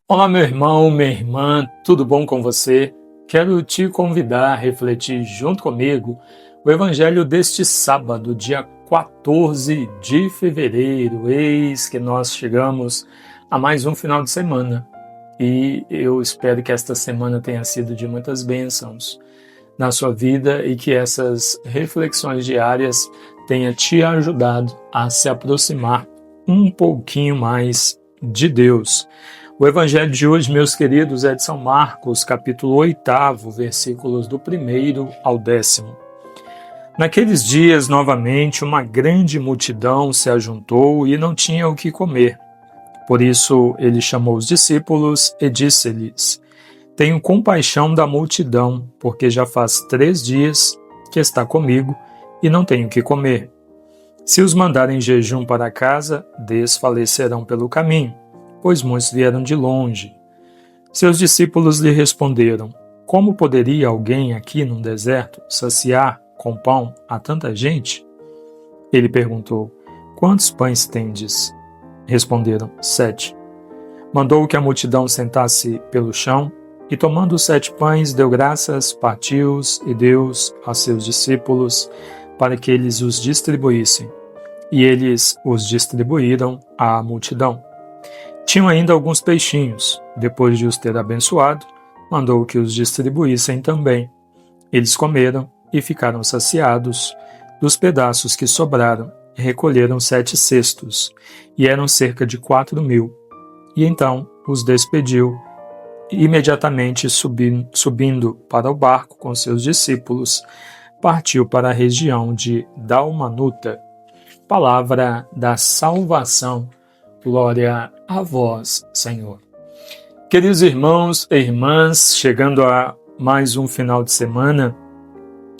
Olá, meu irmão, minha irmã, tudo bom com você? Quero te convidar a refletir junto comigo o evangelho deste sábado, dia 14 de fevereiro. Eis que nós chegamos a mais um final de semana e eu espero que esta semana tenha sido de muitas bênçãos na sua vida e que essas reflexões diárias tenham te ajudado a se aproximar um pouquinho mais de Deus. O evangelho de hoje, meus queridos, é de São Marcos, capítulo 8, versículos do 1º ao 10º. Naqueles dias, novamente, uma grande multidão se ajuntou e não tinha o que comer. Por isso, ele chamou os discípulos e disse-lhes: Tenho compaixão da multidão, porque já faz 3 dias que está comigo e não tenho o que comer. Se os mandarem em jejum para casa, desfalecerão pelo caminho, pois muitos vieram de longe. Seus discípulos lhe responderam: Como poderia alguém aqui num deserto saciar com pão a tanta gente? Ele perguntou: Quantos pães tendes? Responderam: 7. Mandou que a multidão sentasse pelo chão, e tomando os 7 pães, deu graças, partiu-os e deu-os a seus discípulos, para que eles os distribuíssem. E eles os distribuíram à multidão. Tinham ainda alguns peixinhos. Depois de os ter abençoado, mandou que os distribuíssem também. Eles comeram e ficaram saciados. Dos pedaços que sobraram, recolheram 7 cestos, e eram cerca de 4.000. E então os despediu, imediatamente subindo para o barco com seus discípulos, partiu para a região de Dalmanuta. Palavra da salvação. Glória a vós, Senhor. Queridos irmãos e irmãs, chegando a mais um final de semana,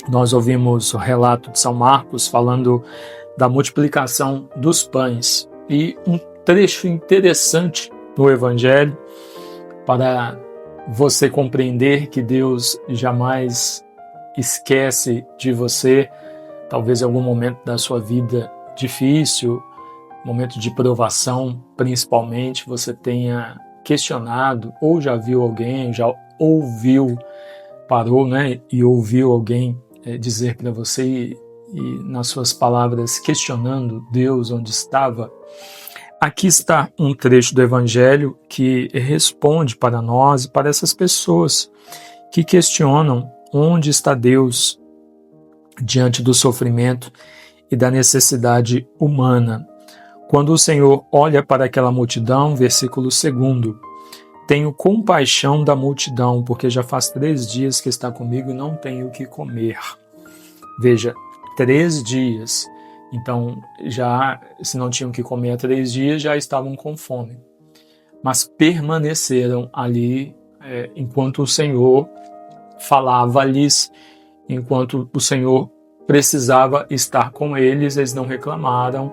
nós ouvimos o relato de São Marcos falando da multiplicação dos pães e um trecho interessante no Evangelho para você compreender que Deus jamais esquece de você, talvez em algum momento da sua vida difícil, momento de provação, principalmente, você tenha questionado ou já viu alguém, já ouviu, parou, e ouviu alguém dizer para você e nas suas palavras questionando Deus onde estava. Aqui está um trecho do Evangelho que responde para nós e para essas pessoas que questionam onde está Deus diante do sofrimento e da necessidade humana. Quando o Senhor olha para aquela multidão, versículo 2, tenho compaixão da multidão, porque já faz 3 dias que está comigo e não tenho o que comer. Veja, 3 dias. Então, já se não tinham o que comer há 3 dias, já estavam com fome. Mas permaneceram ali enquanto o Senhor falava-lhes, enquanto o Senhor precisava estar com eles, eles não reclamaram,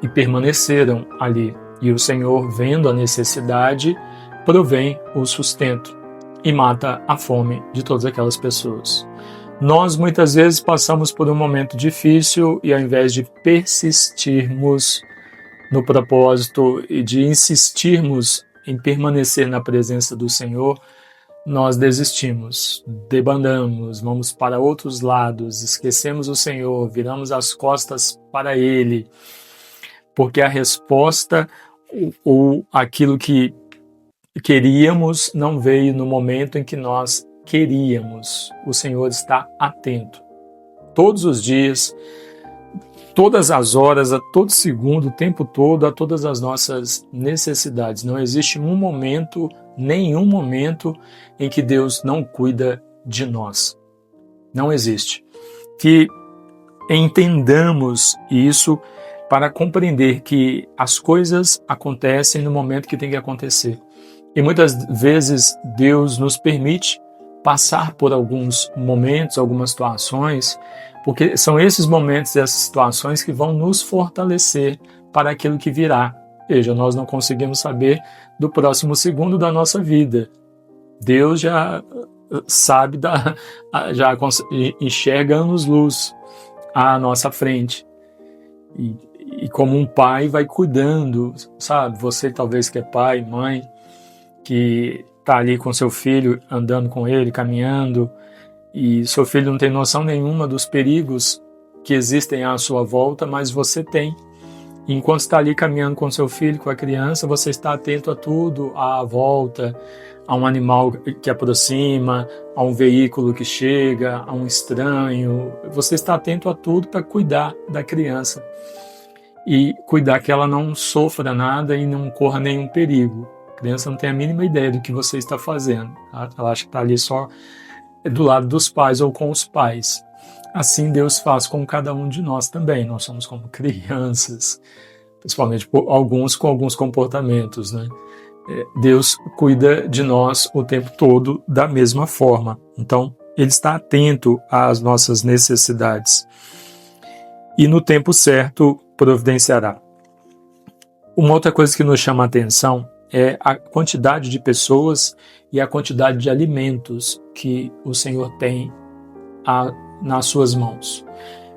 e permaneceram ali. E o Senhor, vendo a necessidade, provém o sustento e mata a fome de todas aquelas pessoas. Nós muitas vezes passamos por um momento difícil e ao invés de persistirmos no propósito e de insistirmos em permanecer na presença do Senhor, nós desistimos, debandamos, vamos para outros lados, esquecemos o Senhor, viramos as costas para Ele, porque a resposta ou aquilo que queríamos não veio no momento em que nós queríamos. O Senhor está atento. Todos os dias, todas as horas, a todo segundo, o tempo todo, a todas as nossas necessidades. Não existe nenhum momento em que Deus não cuida de nós. Não existe. Que entendamos isso para compreender que as coisas acontecem no momento que tem que acontecer. E muitas vezes Deus nos permite passar por alguns momentos, algumas situações, porque são esses momentos e essas situações que vão nos fortalecer para aquilo que virá. Veja, nós não conseguimos saber do próximo segundo da nossa vida. Deus já sabe, já enxerga anos-luz à nossa frente. E como um pai vai cuidando, sabe? Você talvez que é pai, mãe, que está ali com seu filho, andando com ele, caminhando, e seu filho não tem noção nenhuma dos perigos que existem à sua volta, mas você tem. Enquanto está ali caminhando com seu filho, com a criança, você está atento a tudo, à volta, a um animal que aproxima, a um veículo que chega, a um estranho. Você está atento a tudo para cuidar da criança e cuidar que ela não sofra nada e não corra nenhum perigo. A criança não tem a mínima ideia do que você está fazendo. Ela acha que está ali só do lado dos pais ou com os pais. Assim Deus faz com cada um de nós também. Nós somos como crianças, principalmente alguns com alguns comportamentos, né? Deus cuida de nós o tempo todo da mesma forma. Então, Ele está atento às nossas necessidades e no tempo certo providenciará. Uma outra coisa que nos chama a atenção é a quantidade de pessoas e a quantidade de alimentos que o Senhor tem nas suas mãos.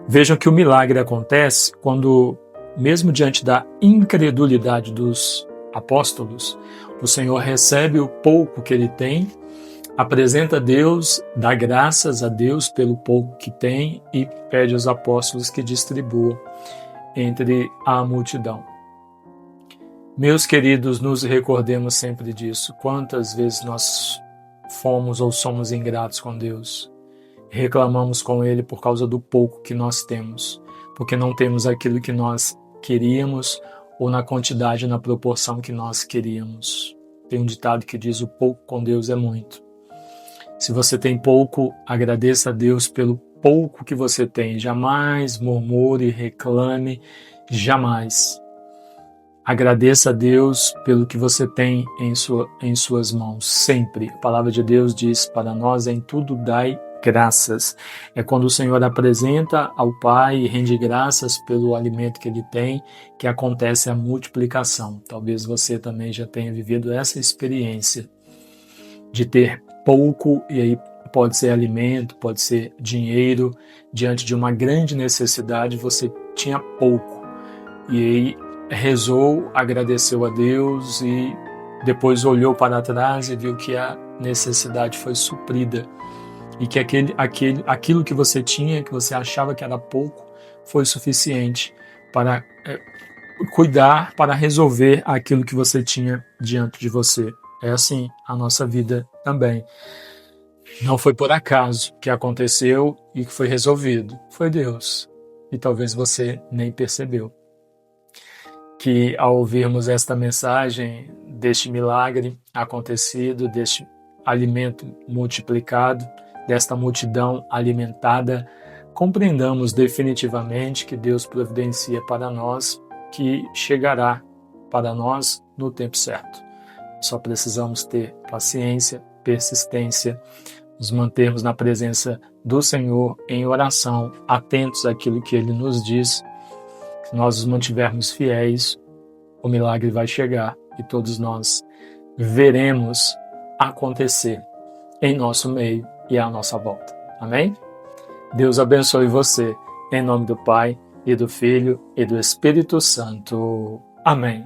Vejam que o milagre acontece quando, mesmo diante da incredulidade dos apóstolos, o Senhor recebe o pouco que ele tem, apresenta a Deus, dá graças a Deus pelo pouco que tem e pede aos apóstolos que distribuam entre a multidão. Meus queridos, nos recordemos sempre disso. Quantas vezes nós fomos ou somos ingratos com Deus? Reclamamos com Ele por causa do pouco que nós temos, porque não temos aquilo que nós queríamos ou na quantidade, na proporção que nós queríamos. Tem um ditado que diz: o pouco com Deus é muito. Se você tem pouco, agradeça a Deus pelo pouco que você tem. Jamais murmure, reclame, jamais. Agradeça a Deus pelo que você tem em suas mãos, sempre. A palavra de Deus diz: para nós em tudo dai graças. É quando o Senhor apresenta ao Pai e rende graças pelo alimento que Ele tem, que acontece a multiplicação. Talvez você também já tenha vivido essa experiência de ter pouco, e aí pode ser alimento, pode ser dinheiro, diante de uma grande necessidade você tinha pouco, e aí rezou, agradeceu a Deus e depois olhou para trás e viu que a necessidade foi suprida e que aquilo que você tinha, que você achava que era pouco, foi suficiente para cuidar, para resolver aquilo que você tinha diante de você. É assim a nossa vida também. Não foi por acaso que aconteceu e que foi resolvido. Foi Deus. E talvez você nem percebeu. Que ao ouvirmos esta mensagem deste milagre acontecido, deste alimento multiplicado, desta multidão alimentada, compreendamos definitivamente que Deus providencia para nós, que chegará para nós no tempo certo. Só precisamos ter paciência, persistência, nos mantermos na presença do Senhor em oração, atentos àquilo que Ele nos diz. Se nós nos mantivermos fiéis, o milagre vai chegar e todos nós veremos acontecer em nosso meio e à nossa volta. Amém? Deus abençoe você, em nome do Pai, e do Filho, e do Espírito Santo. Amém.